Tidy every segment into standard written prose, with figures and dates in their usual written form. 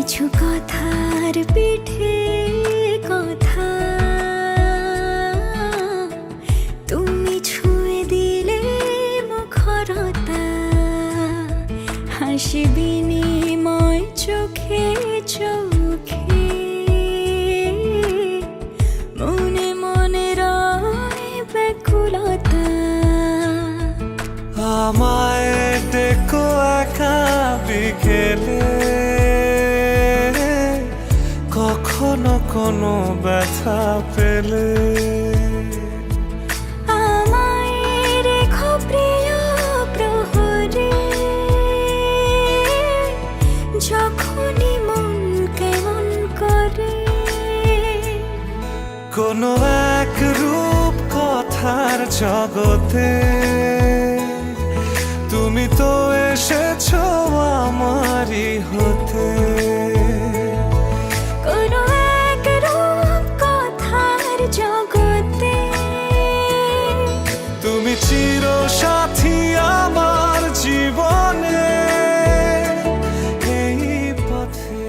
কিছু কথার পিঠে কথা তুমি ছুঁয়ে দিলে মুখরতা, হাসি বিনিময় চোখে চোখে, মনে মনে রয় ব্যাকুলতা। আমায় ডেকো একা বিকেলে, কখনো কোনো ব্যথা পেলে। আমায় রেখো প্রিয় প্রহরে, যখনই মন কেমন করে। কোনো এক রূপ কথার জগতে তুমি তো এসেছো আমারই হতে। কোনো এক রূপ কথার জগতে তুমি চিরসাথী আমার জীবনে এই পথে।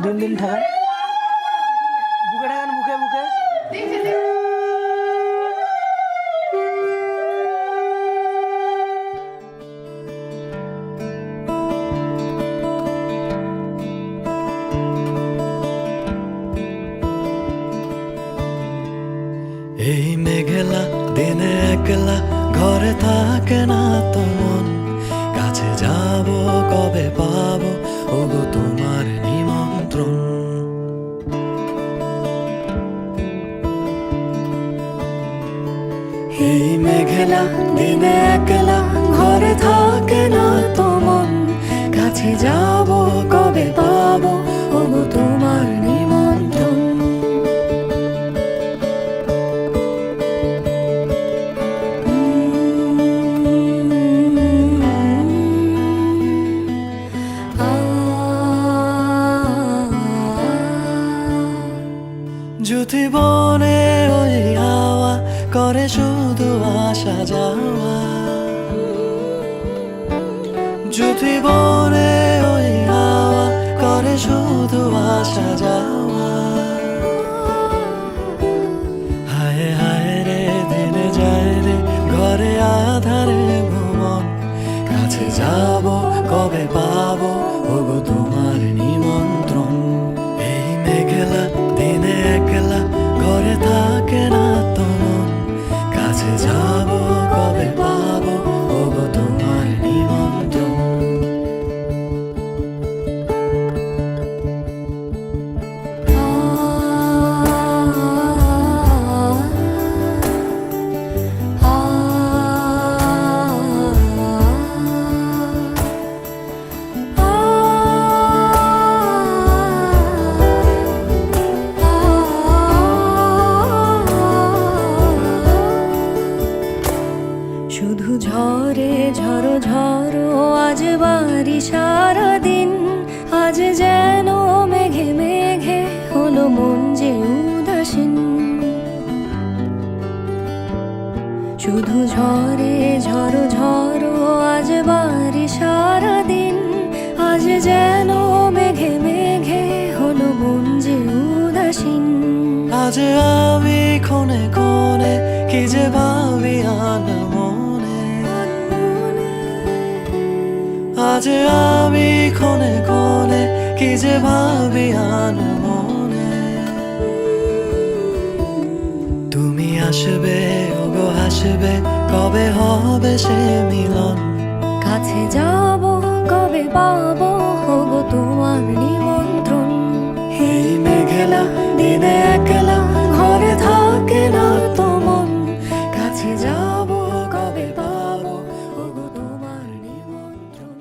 দিন দিন ঠাকান বুকে, ঠাকান বুকে বুকে। এই মেঘলা দিনে একলা ঘরে থাকে না তো মন, কাছে যাব কবে পাবো ওগো তোমার নিমন্ত্রণ। এই মেঘলা দিনে একলা ঘরে থাকে না তো মন, কাছে যাব কবে পাবো ওগো তোমার নিমন্ত্রণ। যদি বনে ওই হাওয়া করে শুধু আসা যাওয়া, যদি বনে ওই হাওয়া করে শুধু আসা যাওয়া। হায় হায় রে দিনে যায় রে ঘরে আধারে ভুবন, কাছে যাব কবে পাবো ওগো তোমার নিমন্ত্রণ। এই মেঘলা দিনে একলা ঘরে থাকে না তো মন, কাছে যাব কবে পাবো ওগো তোমার নিমন্ত্রণ। শুধু ঝরে ঝড়ো ঝড়ো আজ বাড়ি সারাদিন, আজ যেন মেঘে মেঘে হলো মন যে উদাসীন। আজ আমি ক্ষণে ক্ষণে কি যে ভাবি আনমনে, আজ আমি ক্ষণে ক্ষণে কি যে ভাবি আনমনে। তুমি আসবে ওগো হাসবে, কবে হবে সে মিলন? কাছে যাব কবে পাবো ওগো তোমার নিমন্ত্রণ? এই মেঘলা দিনে একলা ঘরে থাকে না তো মন, কাছে যাব কবে পাবো ওগো তোমার নিমন্ত্রণ।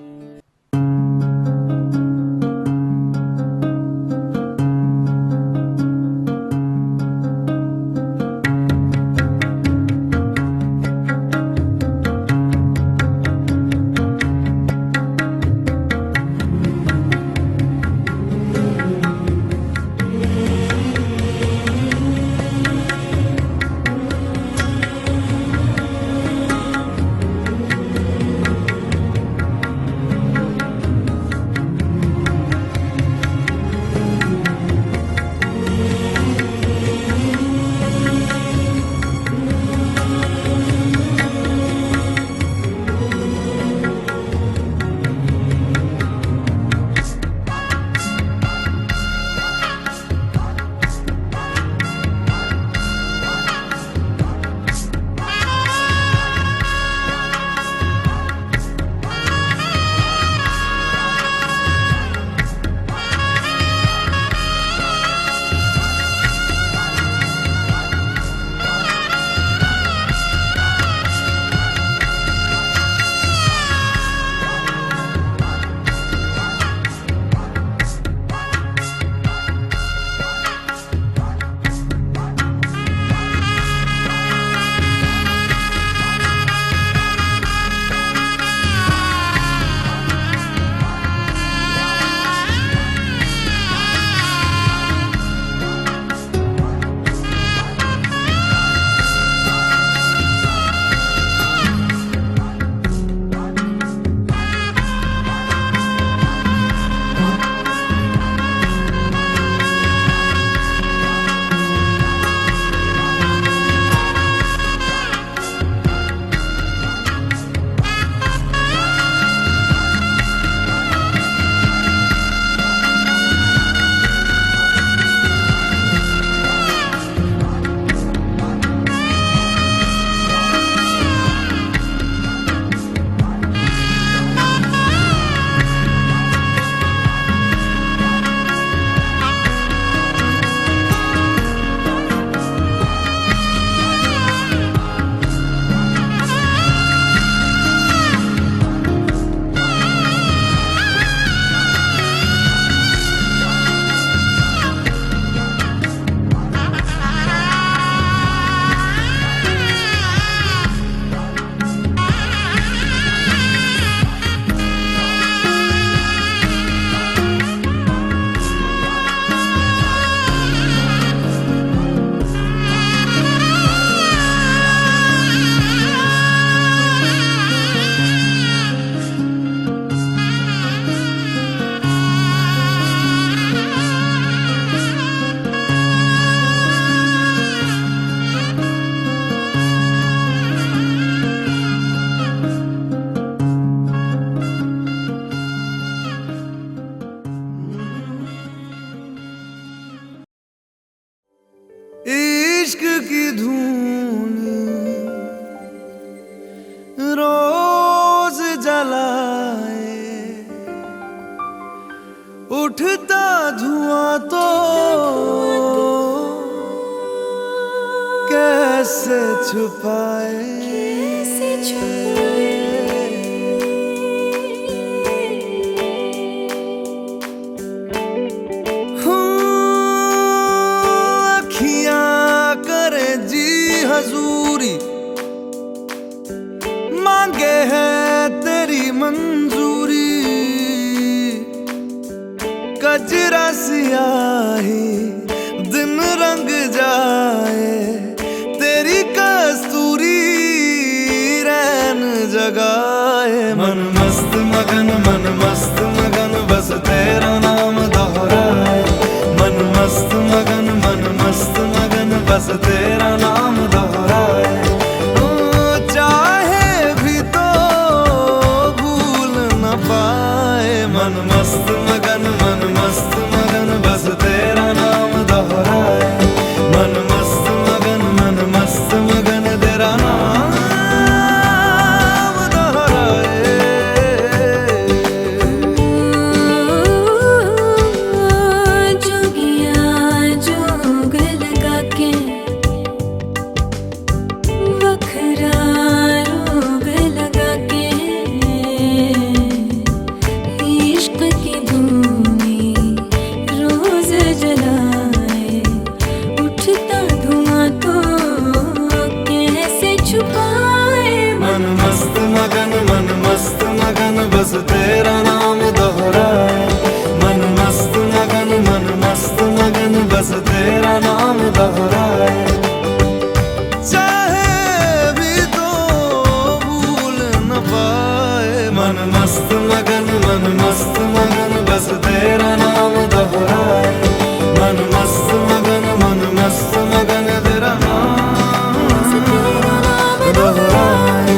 इश्क की धून रोज जलाए, उठता धुआं तो कैसे छुपाए। हजूरी मांगे है तेरी मंजूरी, कजरा सियाही दिन रंग जाए तेरी कस्तूरी। तेरा नाम दोहराए। चाहे भी तो भूल न पाए, मन मस्त मगन बस तेरा नाम दोहराए। मन मस्त मगन तेरा नाम दोहराए।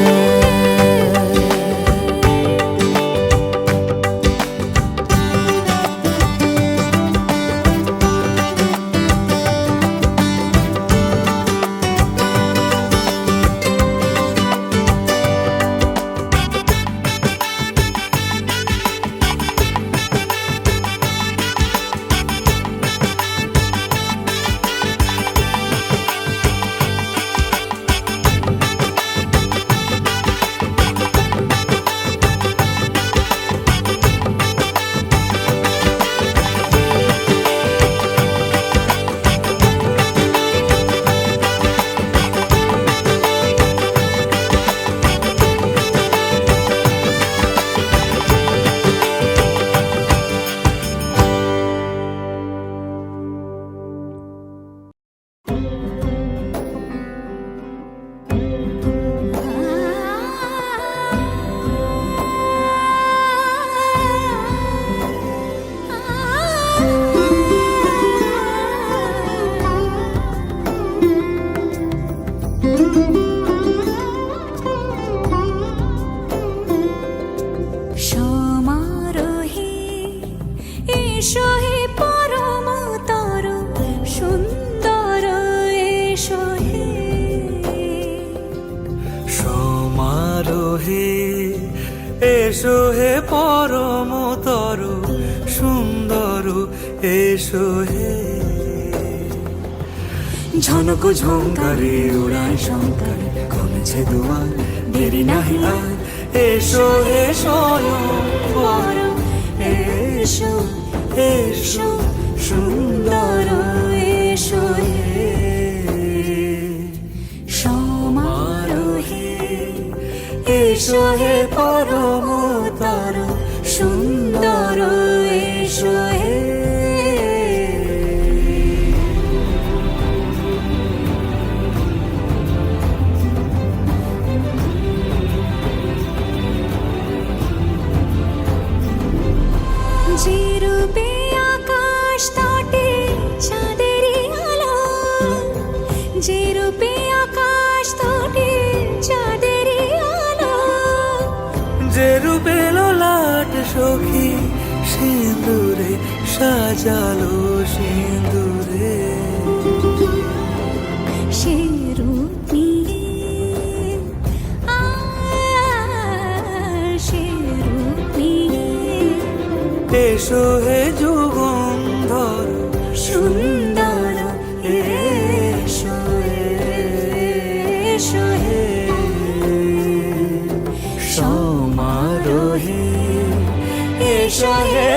সমারোহে এসো হে পরমতর সুন্দর এসো হে। সমারোহে এসো হে পরমতর সুন্দর এসো হে। ঝনক ঝঙ্কারে উড়ায় শঙ্কার কমেছে দুয়ার দেরি নাহি আর। এসো হে স্বয়ংবর এসো এসো সুন্দর এসো হে। সমারোহে এসো হে পরমতর সুন্দর এসো হে। যে রূপে আকাশ তটে চাঁদেরই আলো, যে রূপে আকাশ তটে চাঁদেরই আলো, যে রূপে ললাট সখী সিঁদুরে সাজালো সিঁদুরে। সে রূপ নিয়ে সে রূপ নিয়ে এসো হে যুগন্ধর সুন্দর এসো এসো হে। সমারোহে এসো হে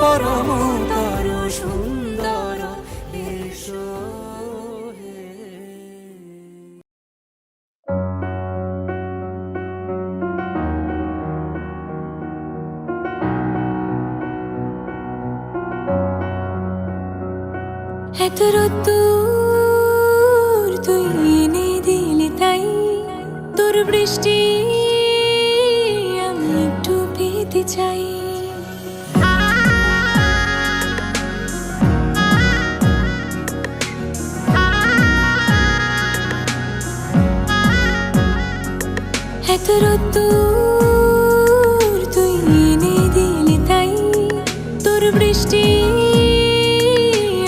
পরমতর সুন্দর এসো হে। এত রোদ্দুর তুই এনে দিলি তাই, তোর বৃষ্টি আমি একটু পেতে চাই। এত রোদ্দুর তুই এনে দিলি তাই, তোর বৃষ্টি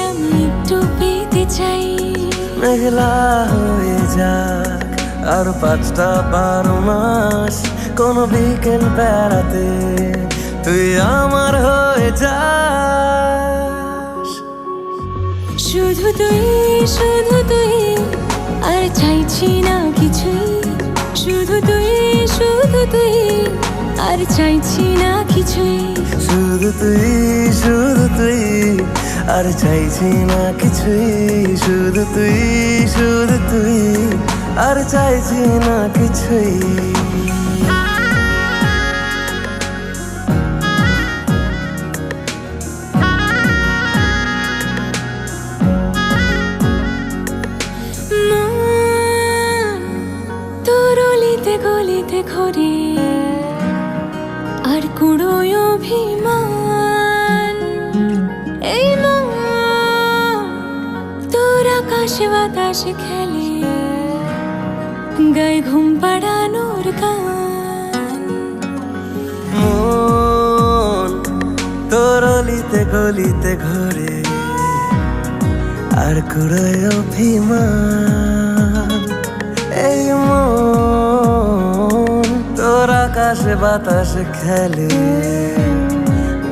আমি একটু পেতে চাই। মেঘলা হয়ে যাক আর 5টা 12 মাস, কোন বিকেল বেড়াতে তুই আমার হয়ে যাস। শুধু তুই আর চাইছি না কিছুই, শুধু তুই আর চাইছি না কিছুই। শুধু তুই আর চাইছি না কিছুই। শুধু তুই আর চাইছি না কিছুই। ঘরে আর কুড়োয় অভিমান। এই মন তোর আকাশে বাতাসে খেলে, গায়ে ঘুম পাড়ানোর গান। মন তোর অলিতে গলিতে ঘরে আর কুড়োয় অভিমান। এই মন তোর আকাশে বাতাসে খেলে,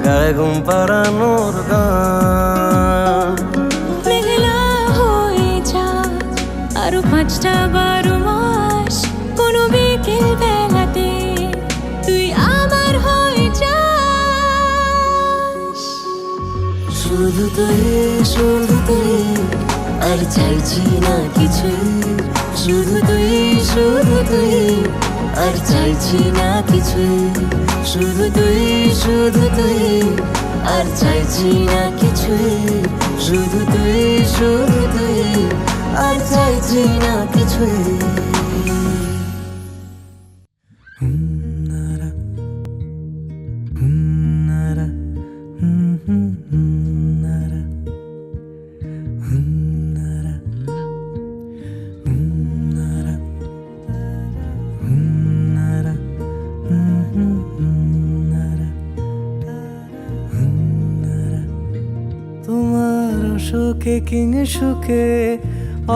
গায়ে ঘুম পাড়ানোর গান। মেঘলা হয়ে যা আরো 5টা-12 মাস, কোনো বিকেল বেলাতে তুই আমার হয়ে যাস। শুধু তুই, শুধু তুই, আর চাইছি না কিছুই। শুধু তুই, শুধু তুই, আর চাইছি না কিছুই। শুধু তুই, শুধু তুই, আর চাইছি না কিছুই। শুধু তুই, শুধু তুই, আর চাইছি না কিছুই। তোমার সুখে কিং সুখে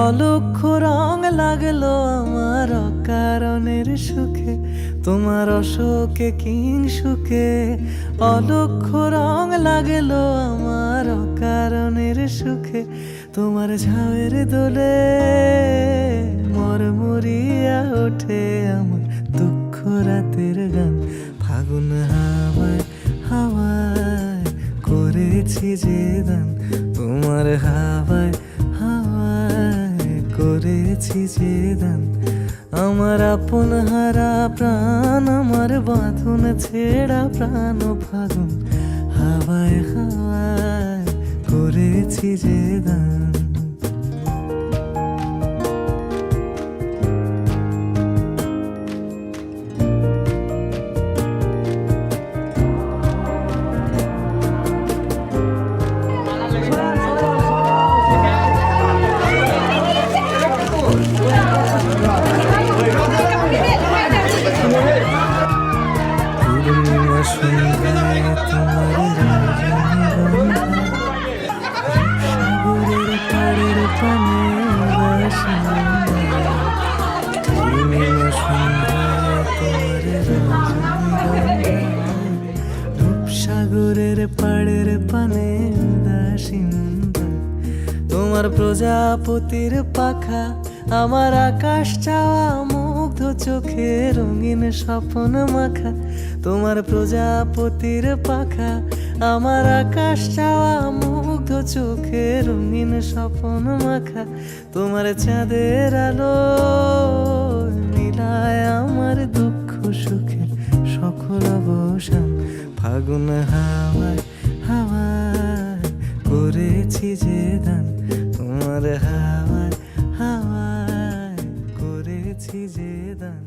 অলক্ষ্য রং লাগলো আমার অকারণের সুখে। তোমার অশোকে কিং সুখে অলক্ষ্য রং লাগলো আমার অকারণের সুখে। তোমার ঝাউয়ের দোলে মরমরিয়া ওঠে আমার দুঃখ রাতের গান। ফাগুন হাওয়ায় হাওয়ায় করেছি যে দান, তোমার হাওয়ায় হাওয়ায় করেছি যে দান। আমার আপন হারা প্রাণ, আমার বাঁধন ছেঁড়া প্রাণ ফাগুন হাওয়ায় হাওয়ায় করেছি যে দান। রূপসাগরের পাড়ের পানে উদাসীনতা, তোমার প্রজাপতির পাখা আমার আকাশ চাওয়া মুগ্ধ চোখে রঙিন স্বপ্ন মাখা। তোমার প্রজাপতির পাখা আমার আকাশ চাওয়া মুগ্ধ চোখে রঙিন স্বপ্ন মাখা। তোমার চাঁদের আলো মিলায় আমার দুঃখ সুখের সকল অবসান। ফাগুন হাওয়ায় হাওয়ায় করেছি যে দান, তোমার হাওয়ায় হাওয়ায় করেছি যে দান।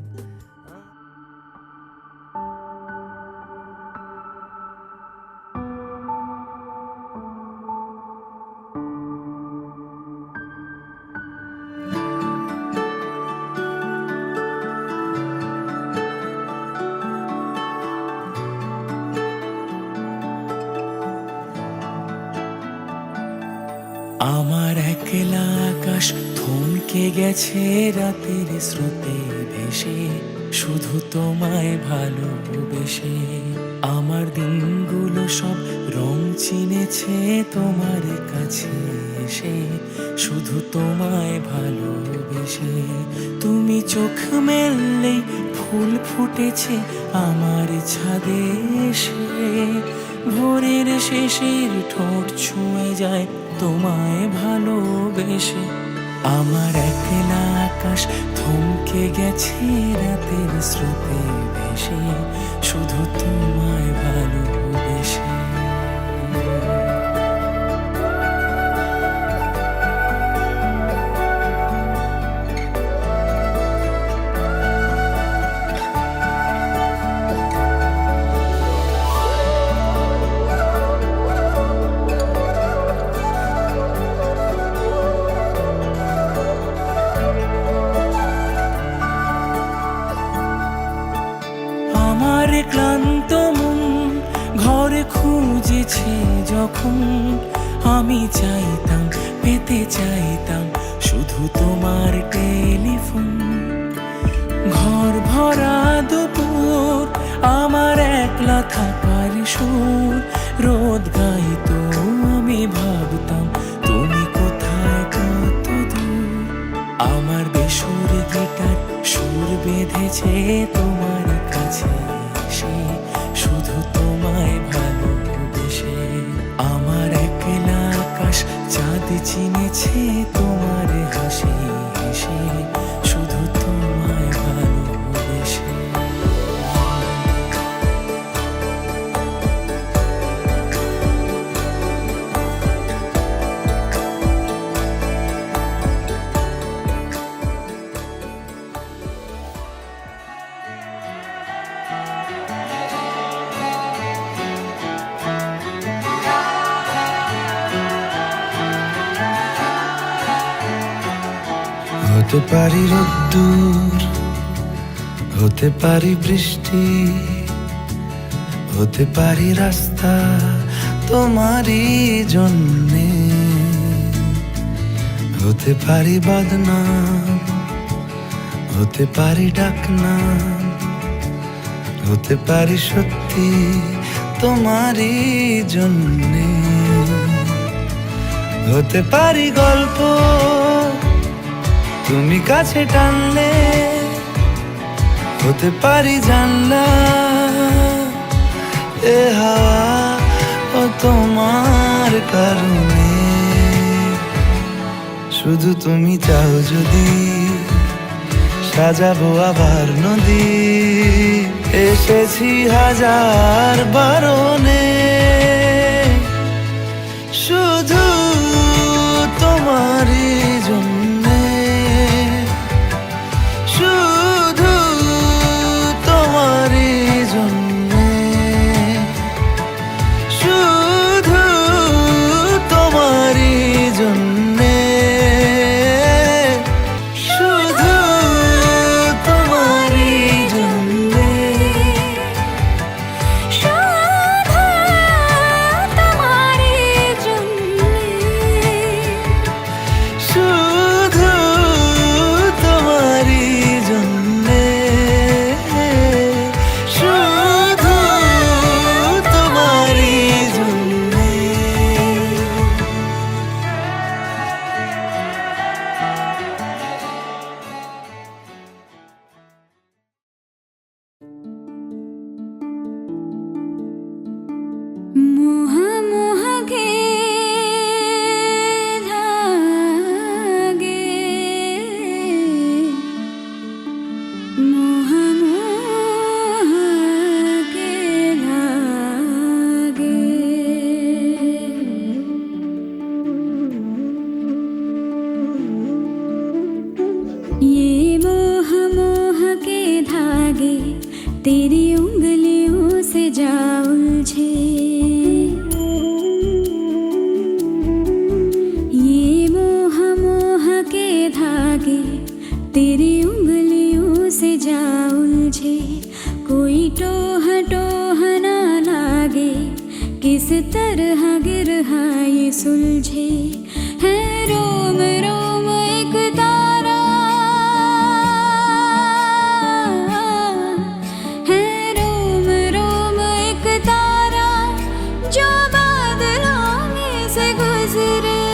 আমার একলা আকাশ থমকে গেছে রাতের স্রোতে ভেসে, শুধু তোমায় ভালোবেসে। আমার দিনগুলো সব রং চিনেছে তোমার কাছে এসে, শুধু তোমায় ভালোবেসে। তুমি চোখ মেললেই ফুল ফুটেছে আমার ছাদে এসে, ভোরের শেষের ঠোঁট ছুঁয়ে যায় তোমায় ভালোবেসে। আমার একলা আকাশ থমকে গেছে রাতের স্রোতে ভেসে, শুধু তোমায় ভালোবেসে। যখন আমি চাইতাম, পেতে চাইতাম শুধু তোমার টেলিফোন। ঘর ভরা দুপুর, আমার একলা থাকার সুর রোদ গাইতো, আমি ভাবতাম তুমি কোথায়, কত দূর। আমার বেসুর গিটার সুর বেঁধেছে তোমার কাছে এসে, শুধু তোমায় ভালোবেসে। আমার একলা আকাশ চাঁদ চিনেছে তোমার হাসি হেসে, শুধু তোমায় ভালোবেসে। হতে পারি রোদ্দুর, হতে পারি বৃষ্টি, হতে পারি রাস্তা তোমারই জন্যে, হতে পারি বদনাম, হতে পারি ডাকনাম, হতে পারি সত্যি তোমারই জন্যে, হতে পারি গল্প তুমি কাছে টানলে, হতে পারি জানলা এ হাওয়া ও তোমার কারণে। শুধু তুমি চাও যদি সাজাবো আবার নদী, এসেছি হাজার বারণে, শুধু তোমারই জন্য, শুধু তোমারই জন্যে, শুধু তোমারই জন্যে, শুধু তোমারই জন্যে, শুধু তোমারই জন্যে, শুধু তোমারই জন্যে, শুধু তোমারই জন্যে। মোহ মোহ গে লাগে, মোহ মোহ গে লাগে। ये मोह मोह के धागे तेरी उंगलियों से जा उलझे, ये मोह मोह के धागे तेरी उंगलियों से जा उलझे। कोई टोह टोह ना लागे, किस तरह गिरहा ये सुलझे। है रोम रोम एक तारा, है रोम रोम एक तारा, जो बादलों में से गुजरे।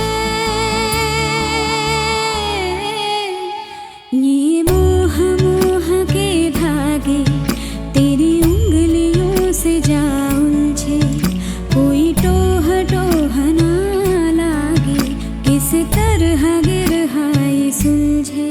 ये मोह मोह के धागे तेरी उंगलियों से जा उलझे। कोई टोह टोह ना लागे, किस तरह गिरहा ये सुलझे।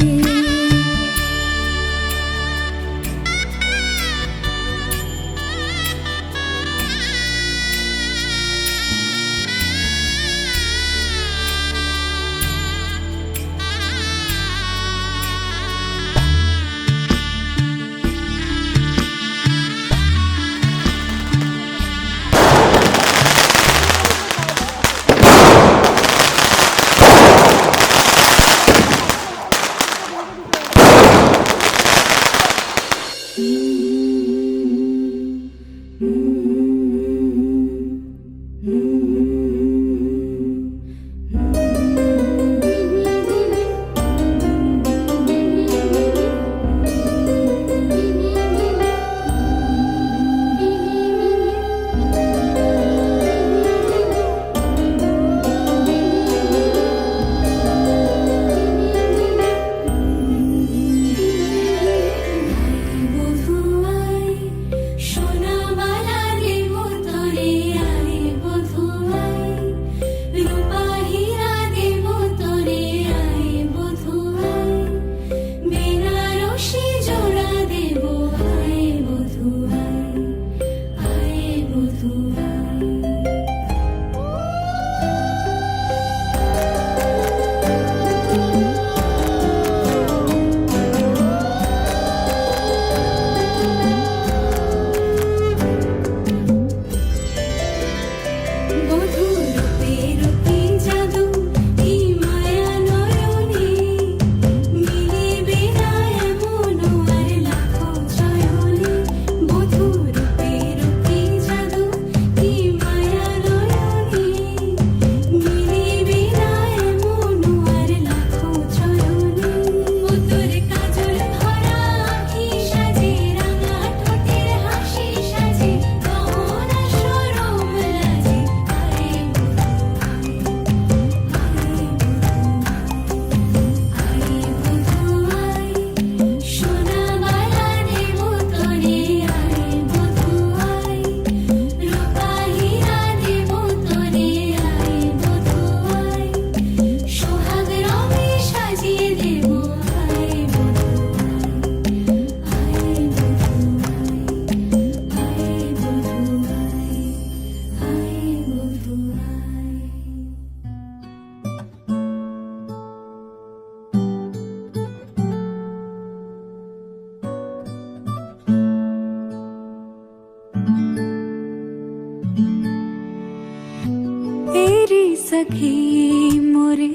सखी मोरे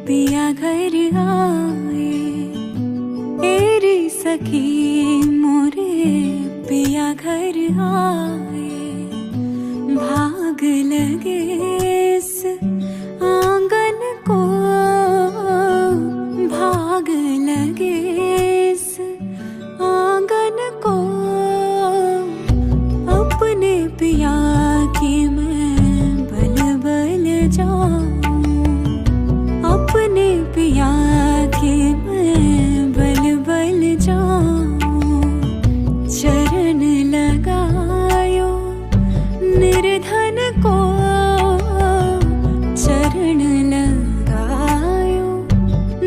पिया घर आए, तेरी सखी मोरे पिया घर आए। भाग लगे इस आंगन को, भाग लगे इस आंगन को, अपने पिया की मैं बल बल जाऊं, अपने पिया की मैं बल बल जाऊं। चरण लगायो निर्धन को, चरण लगायो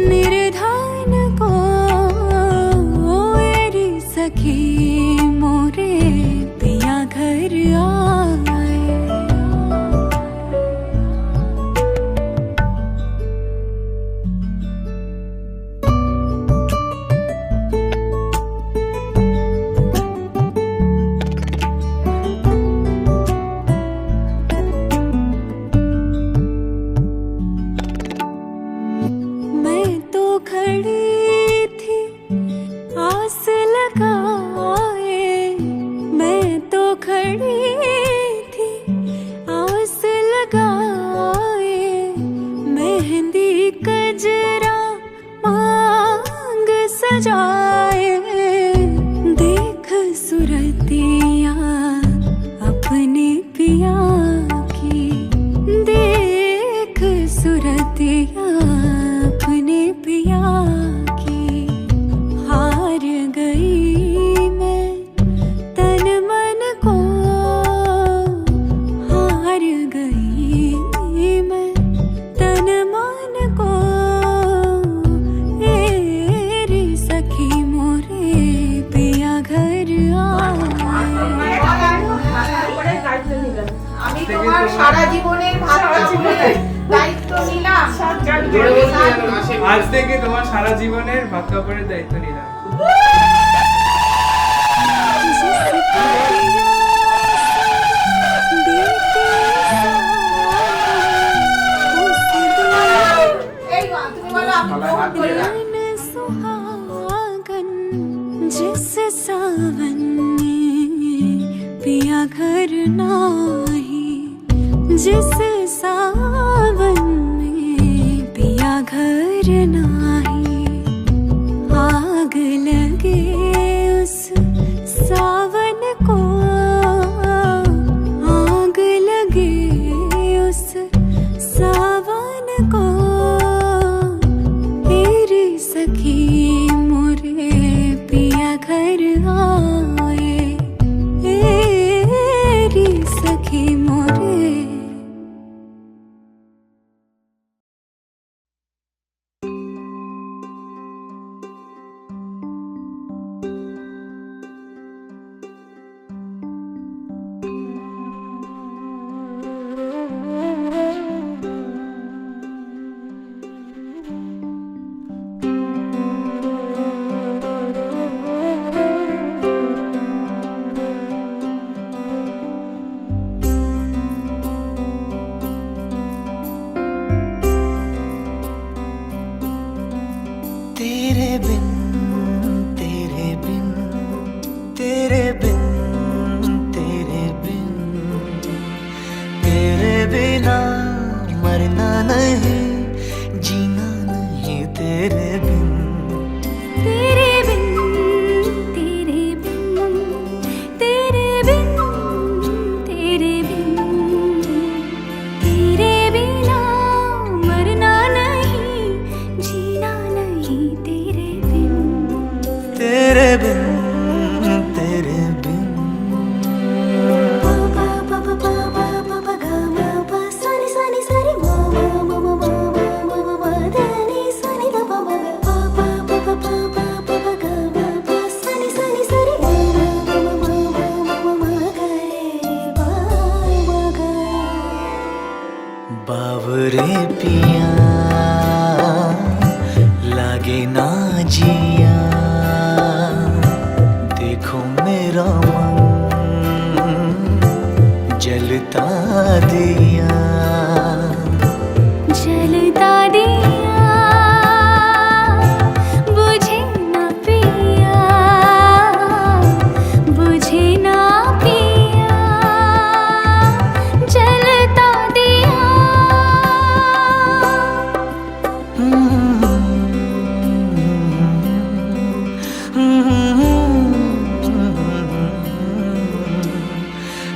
निर्धन को, मेरी सखी मोरे पिया घर आए। मैं तो खड़ी थी आस लगाए, मैं तो खड़ी थी आस लगाए। मेहंदी कजरा मांग सजाए, देख सुरतिया अपने पिया की, देख सुरतिया अपने पिया की। हार गई मैं तन मन को, हार गई मैं तन मन को, मेरी सखी मोरे पिया घर आए। আমি তোমার সারা জীবনের ভাত কাপড়ের দায়িত্ব নিলাম। আজ থেকে তোমার সারা জীবনের ভাত কাপড়ের দায়িত্ব নিলাম। এই তুমি বলো আমি গ্রহণ করলাম। सुहागन जिस सावन में पिया घर नाही, जिस सावन में पिया घर नाही। आग लगे उस सावन को, आग लगे उस सावन को, तेरी सखी मोरे पिया घर आए, तेरी सखी मोरे। तेरे बिन तेरे बिन तेरे बिन तेरे बिन तेरे बिना मरना नहीं, जीना नहीं तेरे बिन। तेरे बिन तेरे बिन तेरे बिन तेरे बिन, तेरे बिना मरना नहीं, जीना नहीं तेरे बिन।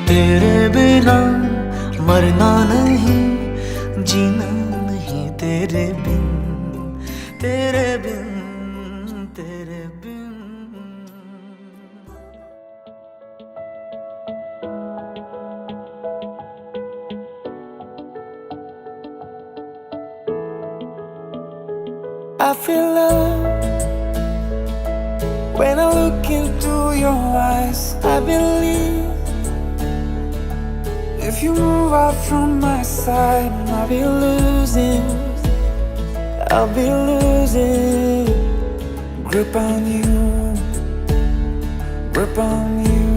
तेरे बिना मरना नहीं, जीना नहीं तेरे बिन, तेरे बिन, तेरे बिन। I feel love when I look into your eyes. I believe if you move out from my side, I'll be losing grip on you, grip on you.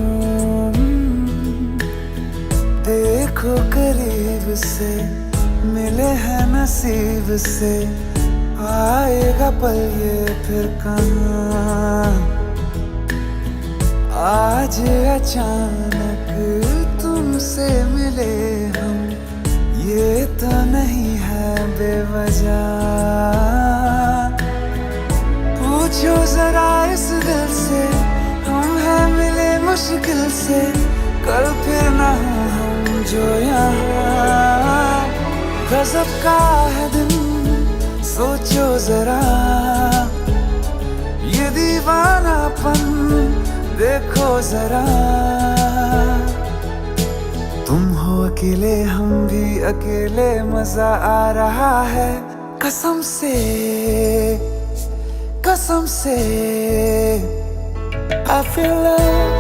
देखो करीब से, मिले हैं नसीब से, आएगा पल ये फिर कहाँ। आज अचानक तुमसे मिले हम, ये तो नहीं है बेवजह। पूछो जरा इस दिल से, हम हैं मिले मुश्किल से, कल फिर ना हो हम जो यहाँ। गजब का है दिन, सोचो जरा ये दीवानापन, देखो जरा। तुम हो अकेले, हम भी अकेले, मजा आ रहा है कसम से, कसम से। I feel love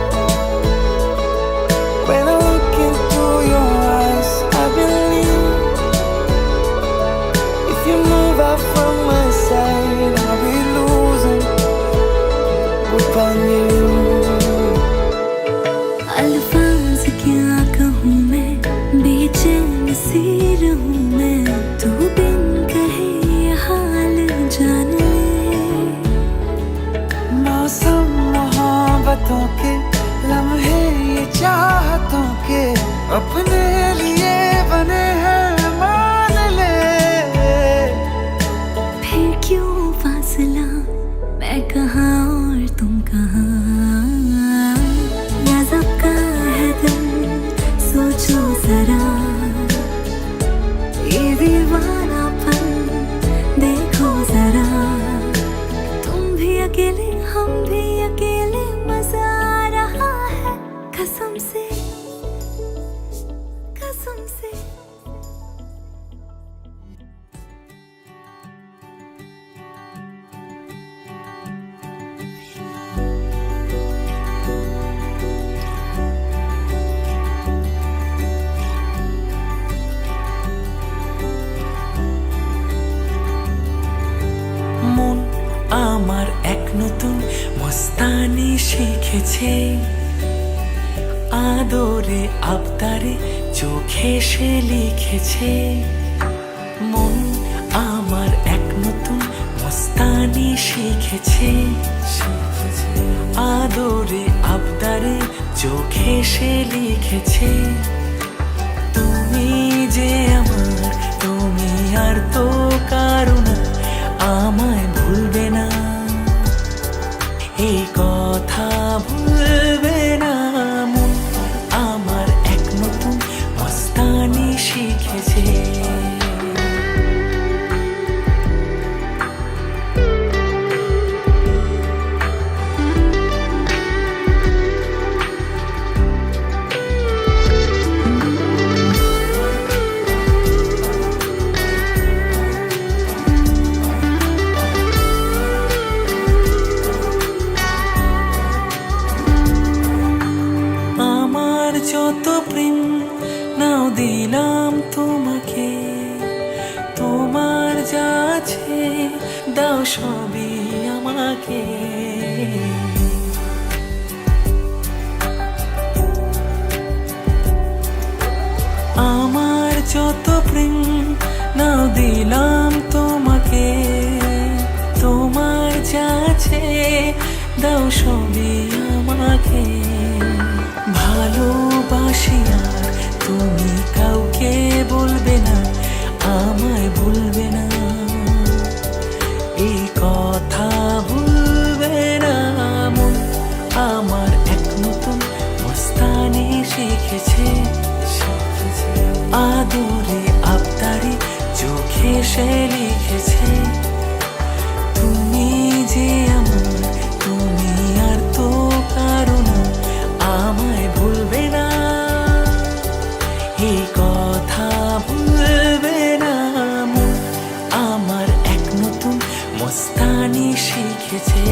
when I look into your eyes. I believe if you move out from my side, I'll be losing grip on you. अल्फाज क्या कहूँ मैं, बेचैन सी रहूँ मैं, तू बिन कहे ये हाल जान ले। मौसम मोहब्बतों के, लम्हे ये चाहतों के, अपने लिए बने हैं मान ले। फिर क्यों फासला, मैं कहाँ और तुम कहाँ। गजब का है दिल, सोचो जरा ये दीवानापन, देखो जरा। तुम भी अकेले, हम भी अकेले, मजा आ रहा है कसम से, कसम से। মন আমার এক নতুন মস্তানি শিখেছে, আদরে আবদারে চোখে সে লিখেছে। মন আমার এক নতুন মস্তানি শিখেছে, আদরে আবদারে চোখে সে লিখেছে। তুমি যে আমার, তুমি আর তো কারো না, আমায় ভুলবে না, এই কথা ভুলবে না। মন আমার এক নতুন মস্তানি শিখেছে। যত প্রেম নাও দিলাম তোমাকে, তোমার যা আছে দাও সবই আমাকে। আমার যত প্রেম নাও দিলাম তোমাকে, তোমার যা আছে দাও সবই আমাকে। ভালোবাসি আর তুমি কাউকে বলবে না, আমায় ভুলবে না, শিখেছে আদরে আবদারে চোখে সে লিখেছে তুমি যে আমার, তুমি আর তো কারো না, আমায় ভুলবে না, এই কথা ভুলবে না। মন আমার এক নতুন মস্তানি শিখেছে।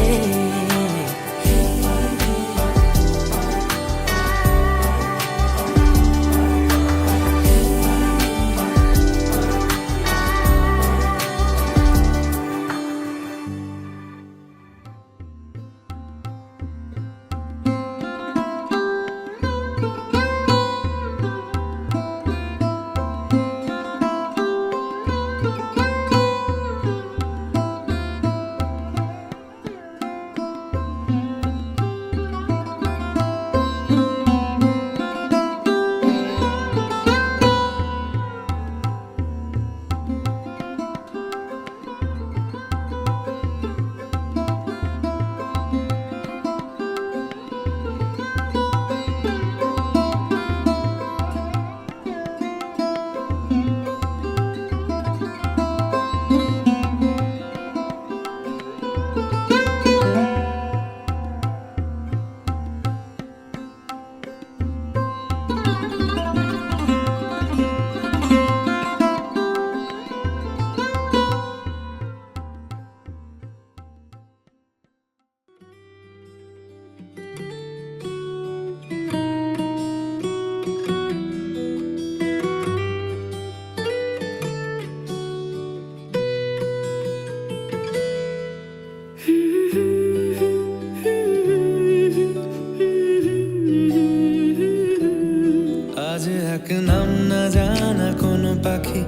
আজ এক নাম না জানা কোনো পাখি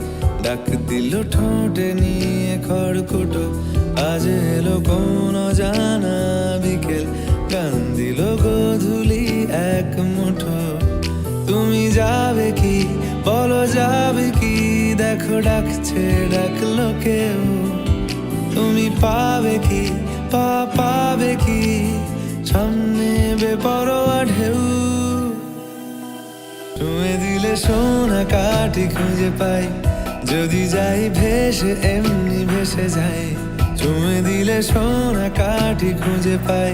ডাক দিল ঠোঁটে নিয়ে খড়কুটো, আজ এলো কোন জানা বিকেল গান দিল গোধূলি এক মুঠো। তুমি যাবে কি বলো যাবে কি, দেখো ডাকছে ডাকলো কেউ, তুমি পাবে কি পাবে কি, সামনে বেপরোয়া ঢেউ। তুমি দিলে সোনা কাটি খুঁজে পাই, যদি যাই ভেসে এমনি ভেসে যাই। তুমি দিলে সোনা কাটি খুঁজে পাই,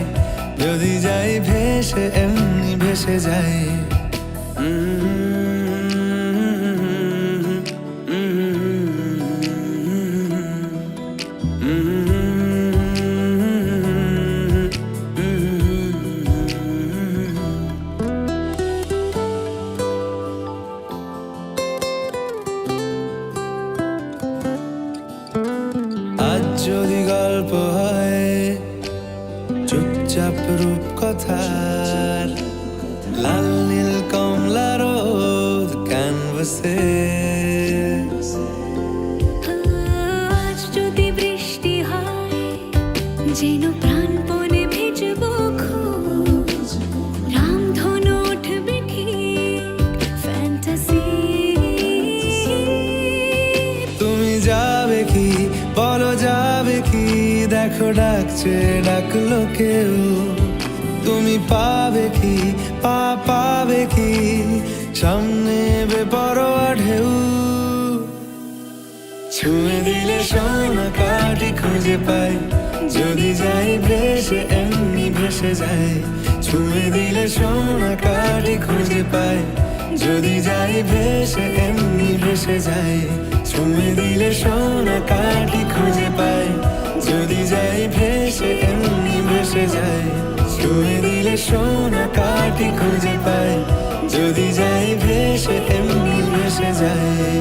যদি যাই ভেসে এমনি ভেসে যাই। আজ যদি গল্প হয় চুপচাপ রূপকথার, লাল নীল কমলা রোদ ক্যানভাসে। আজ যদি বৃষ্টি হয় যেন প্রাণপণে ভিজবো খোঁজ, রামধনু উঠবে ঠিক ফ্যান্টাসি। তুমি যাবে কি বলো যাবে কি, দেখো ডাকছে ডাকলো কেউ, তুমি পাবে কি পাবে কি, সামনে বেপরোয়া ঢেউ। ছুঁয়ে দিলে সোনা কাটি খুঁজে পাই, যদি যাই ভেসে এমনি ভেসে যাই। ছুঁয়ে দিলে সোনা কাটি খুঁজে পাই, যদি যাই ভেসে এমনি ভেসে যাই। ছুঁয়ে দিলে সোনা কাটি খুঁজে পাই, যদি যাই ভেসে এমনি ভেসে যাই। ছুঁয়ে দিলে সোনা কাটি খুঁজে পাই, যদি যাই ভেসে এমনি ভেসে যাই।